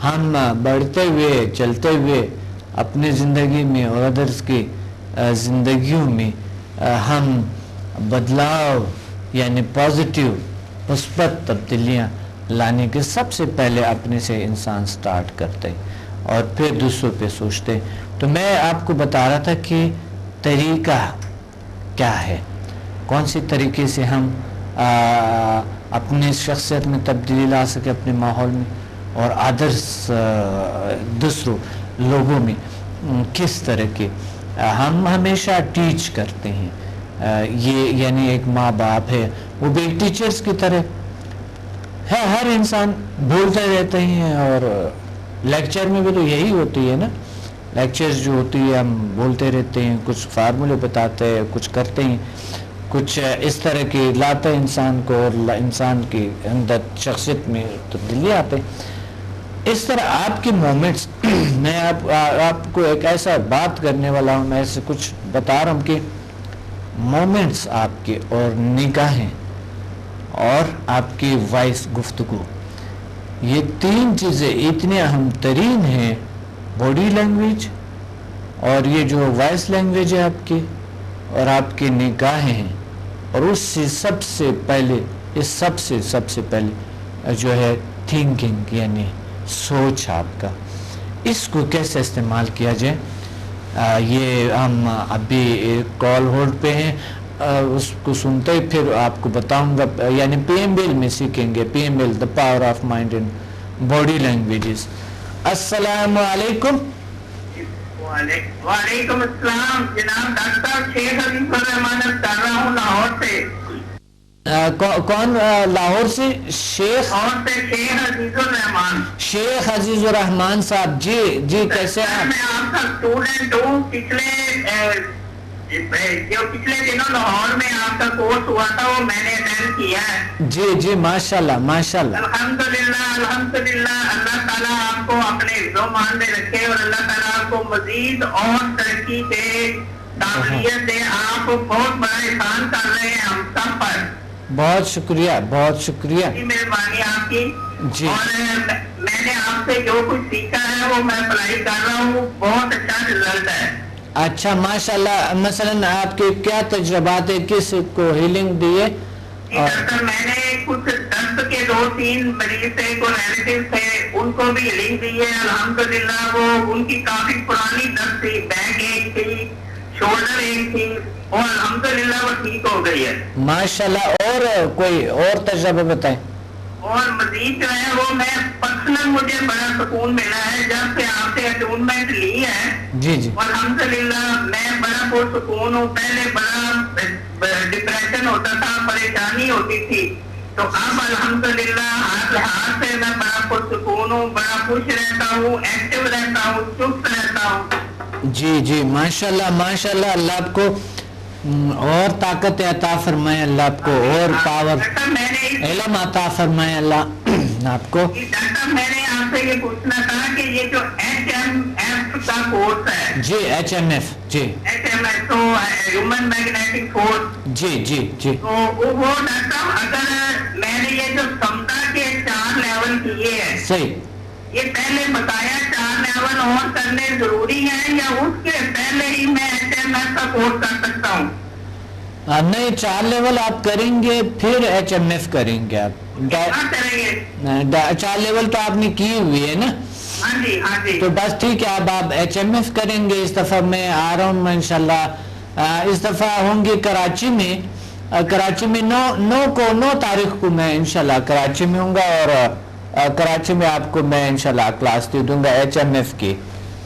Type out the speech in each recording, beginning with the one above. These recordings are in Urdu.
ہم بڑھتے ہوئے چلتے ہوئے اپنے زندگی میں اور ادرس کی زندگیوں میں ہم بدلاؤ یعنی پازیٹیو مثبت تبدیلیاں لانے کے سب سے پہلے اپنے سے انسان سٹارٹ کرتے اور پھر دوسروں پہ سوچتے. تو میں آپ کو بتا رہا تھا کہ طریقہ کیا ہے, کون سی طریقے سے ہم اپنے شخصیت میں تبدیلی لا سکے, اپنے ماحول میں اور ادرس دوسروں لوگوں میں کس طرح کے ہم ہمیشہ ٹیچ کرتے ہیں. یہ یعنی ایک ماں باپ ہے وہ بھی ٹیچرز کی طرح ہے, ہر انسان بولتے رہتے ہیں اور لیکچر میں بھی تو یہی ہوتی ہے نا, لیکچرز جو ہوتی ہے ہم بولتے رہتے ہیں, کچھ فارمولے بتاتے ہیں, کچھ کرتے ہیں, کچھ اس طرح کی لاتے ہیں انسان کو اور انسان کے اندر شخصیت میں تبدیلی آتے. اس طرح آپ کے مومنٹس میں آپ کو ایک ایسا بات کرنے والا ہوں, میں ایسے کچھ بتا رہا ہوں کہ مومنٹس آپ کے اور نگاہیں اور آپ کی وائس گفتگو, یہ تین چیزیں اتنے اہم ترین ہیں, باڈی لینگویج اور یہ جو وائس لینگویج ہے آپ کی اور آپ کی نگاہیں ہیں, اور اس سے سب سے پہلے سب سے پہلے جو ہے تھنکنگ یعنی سوچ آپ کا, اس کو کیسے استعمال کیا جائے. یہ ہم ابھی کال ہولڈ پہ ہیں, اس کو سنتے ہی پھر آپ کو بتاؤں گا, یعنی پی ایم بیل میں سیکھیں گے, پی ایم بیل the power of mind in body languages. السلام علیکم. وعلیکم السلام جناب, ڈاکٹر شیخ عزیز الرحمان کر رہا ہوں لاہور سے. کون لاہور سے؟ شیخ عزیز الرحمان. شیخ عزیز الرحمان صاحب, جی کیسے ہیں؟ میں آپ کا اسٹوڈنٹ ہوں. پچھلے دنوں لاہور میں آپ کا کورس ہوا تھا, وہ میں نے اٹینڈ کیا ہے. جی ماشاءاللہ ماشاءاللہ. الحمدللہ اللہ تعالیٰ آپ کو اپنے حفظ و مان میں رکھے اور اللہ تعالیٰ آپ کو مزید اور ترقی دے, قابلیت دے. آپ بہت بڑا احسان کر رہے ہیں ہم سب پر. بہت شکریہ بہت شکریہ. مہربانی آپ کی. جی. اور میں نے آپ سے جو کچھ سیکھا ہے وہ میں اپلائی کر رہا ہوں, بہت اچھا رزلٹ ہے. اچھا ماشاءاللہ. مثلا آپ کے کیا تجربات ہے, کس کو ہیلنگ دی ہے؟ ڈاکٹر میں نے کچھ دست کے 2-3 مریض تھے, کو ریلیٹیو تھے, ان کو بھی ہیلنگ دی ہے الحمدللہ. وہ ان کی کافی پرانی دست تھی, بیک ایک تھی, شولڈر ایک تھی, اور الحمدللہ وہ ٹھیک ہو گئی ہے ماشاءاللہ. اور کوئی اور تجربہ بتائیں. اور مزید جو ہے وہ میں پرسنل مجھے بڑا سکون ملا ہے جب سے آپ سے اٹونمنٹ لی ہے. جی. الحمدللہ میں بڑا پرسکون ہوں. پہلے بڑا ڈپریشن ہوتا تھا, پریشانی ہوتی تھی, تو اب الحمدللہ ہر لحاظ سے میں بڑا پرسکون ہوں, بڑا خوش رہتا ہوں, ایکٹیو رہتا ہوں, چست رہتا ہوں. جی ماشاءاللہ ماشاءاللہ. اللہ آپ کو اور طاقت عطا فرمائے, اللہ آپ کو اور پاور علم عطا فرمائے اللہ آپ کو. ڈاکٹر میں نے آپ سے یہ پوچھنا تھا کہ یہ جو HMF کا کورس ہے. جی HMF. جی HMF تو ہیومن میگنیٹک فورس. جی. تو وہ ڈاکٹر اگر میں نے یہ جو سمتا کے 4 لیول کیے ہیں, صحیح, یہ پہلے بتایا 4 لیول اور کرنے ضروری ہیں یا اس کے پہلے ہی میں HMF کا کورس کر سکتا ہوں؟ نہیں, 4 لیول آپ کریں گے پھر HMF کریں گے آپ. 4 لیول تو آپ نے کی ہوئی ہے نا. ہاں جی. تو بس ٹھیک ہے, اب آپ HMF کریں گے. اس دفعہ میں آ رہا ہوں انشاءاللہ. اس دفعہ ہوں گے کراچی میں. 9 تاریخ کو میں انشاءاللہ کراچی میں ہوں گا, اور کراچی میں آپ کو میں انشاءاللہ کلاس دے دوں گا HMF کی.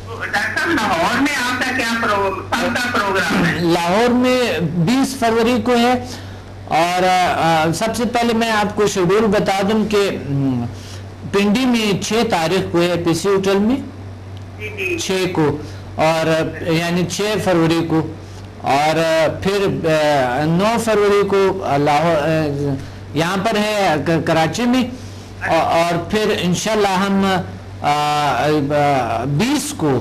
ڈاکٹر لاہور میں آپ کا کیا پروگرام ہے؟ لاہور میں 20 فروری کو ہے. اور سب سے پہلے میں آپ کو شیڈول بتا دوں کہ پنڈی میں 6 تاریخ کو ہے, پی سی ہوٹل میں 6 کو, اور یعنی 6 فروری کو, اور پھر 9 فروری کو لاہور یہاں پر ہے کراچی میں, اور پھر انشاءاللہ ہم 20 کو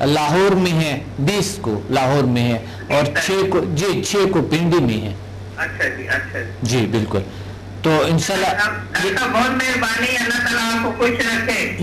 لاہور میں ہے, 20 کو لاہور میں ہے, اور 6 کو پنڈی میں ہے. اچھا جی بالکل. تو انشاءاللہ بہت مہربانی, اللہ تعالیٰ آپ کو خوش رکھے.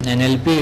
NLP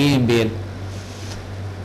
PMBL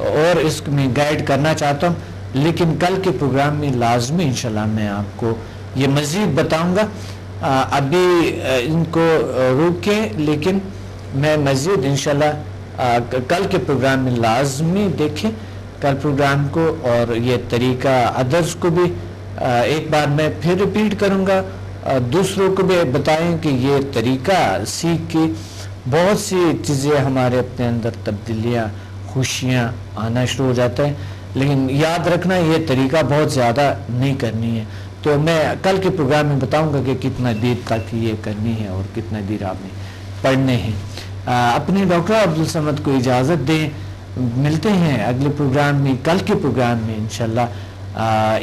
اور اس میں گائیڈ کرنا چاہتا ہوں، لیکن کل کے پروگرام میں لازمی انشاءاللہ میں آپ کو یہ مزید بتاؤں گا. ابھی ان کو روکے، لیکن میں مزید انشاءاللہ کل کے پروگرام میں لازمی دیکھیں کل پروگرام کو، اور یہ طریقہ ادرس کو بھی ایک بار میں پھر ریپیٹ کروں گا، دوسروں کو بھی بتائیں کہ یہ طریقہ سیکھ کے بہت سی چیزیں ہمارے اپنے اندر تبدیلیاں، خوشیاں آنا شروع ہو جاتا ہے. لیکن یاد رکھنا یہ طریقہ بہت زیادہ نہیں کرنی ہے. تو میں کل کے پروگرام میں بتاؤں گا کہ کتنا دیر تک یہ کرنی ہے اور کتنا دیر آپ نے پڑھنے ہیں. اپنے ڈاکٹر عبدالصمد کو اجازت دیں، ملتے ہیں اگلے پروگرام میں، کل کے پروگرام میں انشاءاللہ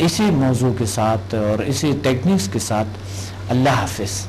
اسی موضوع کے ساتھ اور اسی ٹیکنیکس کے ساتھ. اللہ حافظ.